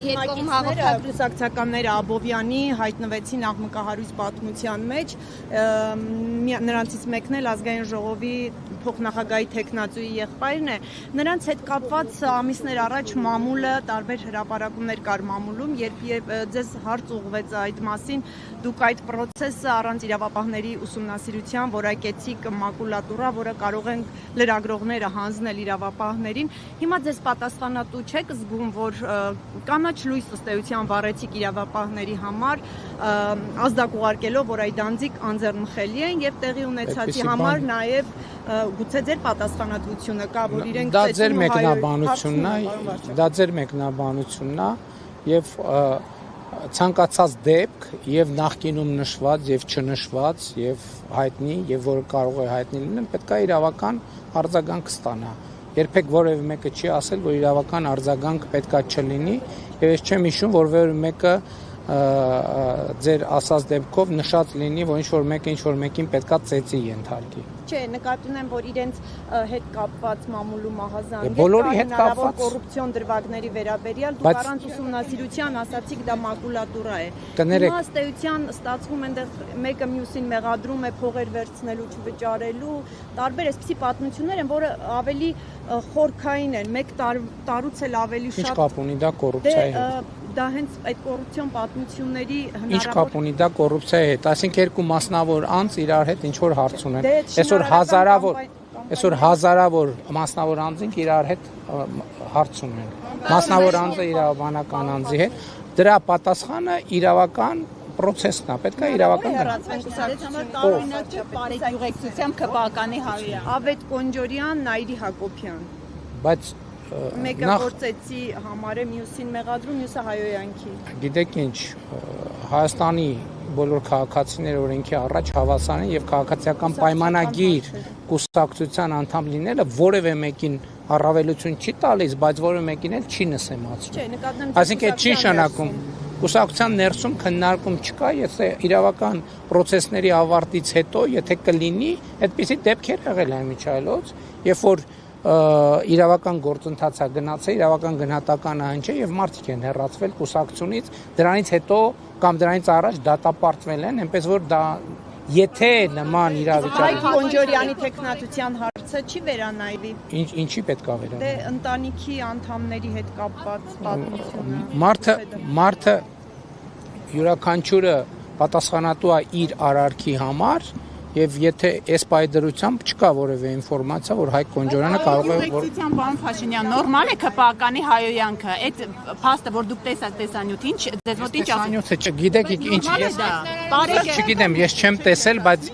Կուսակցականները Աբովյանի հայտնվեցին աղմկահարույց պատմության մեջ, նրանցից մեկն էլ ազգային ժողովի փոխնախագահի թեկնածուի եղբայրն է, նրանց հետ կապված ամիսներ առաջ մամուլը տարբեր հրապարակումներ կար մամուլում, երբ ձեզ հարց ուղղվեց այդ մասին, դուք այդ process-ը առանց իրավապահների ուսումնասիրության որակեցիք մակուլատուրա, որը կարող են լրագրողները հանձնել իրավապահներին, հիմա ձեզ պատասխանատու չեք զգում, որ կանաչ լույս ըստ էության վառեցիք իրավապահների համար, ազդակ ուղարկելով, որ այդ անձիկ անձեռնմխելի են եւ տեղի ունեցածի համար նաեւ գուցե ձեր պատասխանատվությունը կա, որ իրենք դա ձեր մեկնաբանությունն է եւ ցանկացած դեպք եւ նախկինում նշված եւ չնշված եւ հայտնի եւ որը կարող է հայտնի լինել, պետք է իրավական արձագանք ստանա։ Երբեք որևէ մեկը չի ասել, որ իրավական արձագանք պետքա չլինի, եւ ես չեմ հիշում, որ որևէ մեկը ձեր ասած դեպքով նշած լինի, որ ինչ-որ մեկը ինչ-որ մեկին պետքա ծեծի ենթարկի։ Չէ, նկատի ունեմ, որ իրենց հետ կապված մամուլու մահազանգ բոլորի հետ կապված կոռուպցիոն դրվագների վերաբերյալ դուք առանց ուսումնասիրության ասացիք դա մակուլատուրա է։ Հիմա ըստ էության ստացվում այնտեղ մեկը մյուսին մեղադրում է փողեր վերցնելու, չվճարելու, տարբեր այսպիսի պատմություններ են, որը ավելի խորքային են, մեկ տարուց էլ ավելի շատ։ Ինչ կապ ունի դա կոռուպցիայի հետ։ Դա հենց այդ կոռուպցիոն պատմությունների հնարավոր։ Ինչ կապ ունի դա կոռուպցիայի հետ, այսինքն երկու մասնավոր անձ իրար հետ ինչ որ հարց ունեն։ Այսօր հազարավոր մասնավոր անձինք իրար հետ հարց ունեն։ Մասնավոր անձը իրավաբանական անձի հետ, դրա պատասխանը իրավական process-ն է, պետք է իրավական տարօրինակ չէ բարեգյուղեկցությամբ ԿՊԱ-կանի հայրը։ Ավետ Կոնջորյան, Նայիրի Հակոբյան։ Բայց մեկը գործեցի համար է, մյուսին մեղադրում, մյուսը հայոյանքի։ Գիտեք ինչ, Հայաստանի բոլոր քաղաքացիները օրենքի առաջ հավասար են եւ քաղաքացիական պայմանագիր կուսակցության անդամ լինելը որևէ մեկին առավելություն չի տալիս, բայց որևէ մեկին էլ չի նսեմացնում։ Այսինքն չի նշանակում կուսակցության ներսում քննարկում չկա, եթե իրավական process-ների ավարտից հետո, եթե կլինի, այդպիսի դեպքեր եղել են միջայլոց, երբ որ իրավական գործընթացը գնացել, իրավական գնահատականը հնչել եւ մարդիկ են հեռացվել կուսակցությունից, դրանից հետո կամ դրանից առաջ դատապարտվել են, այնպես որ դա եթե նման իրավիճակը Այդ Կոնջորյանի տեխնատության հարցը չի վերանայվի։ Ինչի պետք է վերանայվի։ Դե ընտանիքի անդամների հետ կապված պատմությունը։ Մարդը յուրաքանչյուրը պատասխանատու է իր արարքի համար Եվ եթե այս պայդրությամբ չկա որևէ ինֆորմացիա, որ Հայկ Կոնջորյանը կարող է Գյուղեկցության բան Փաշինյան, նորմալ է ԿՊԱ-կանի հայոյանքը, այդ փաստը, որ դուք տեսաք տեսանյութ, ինչ ձեզ մոտ ինչ ասում։ Գիտեք ինչ, ես չգիտեմ, ես չեմ տեսել, բայց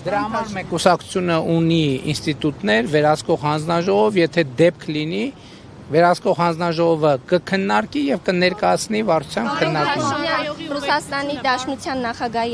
դրա համար մեկ կուսակցությունը ունի ինստիտուտներ, վերահսկող հանձնաժողով, եթե դեպք լինի, վերահսկող հանձնաժողովը կքննարկի եւ կներկայացնի վարչության քննարկումը։ Ռուսաստանի Դաշնության նախագահի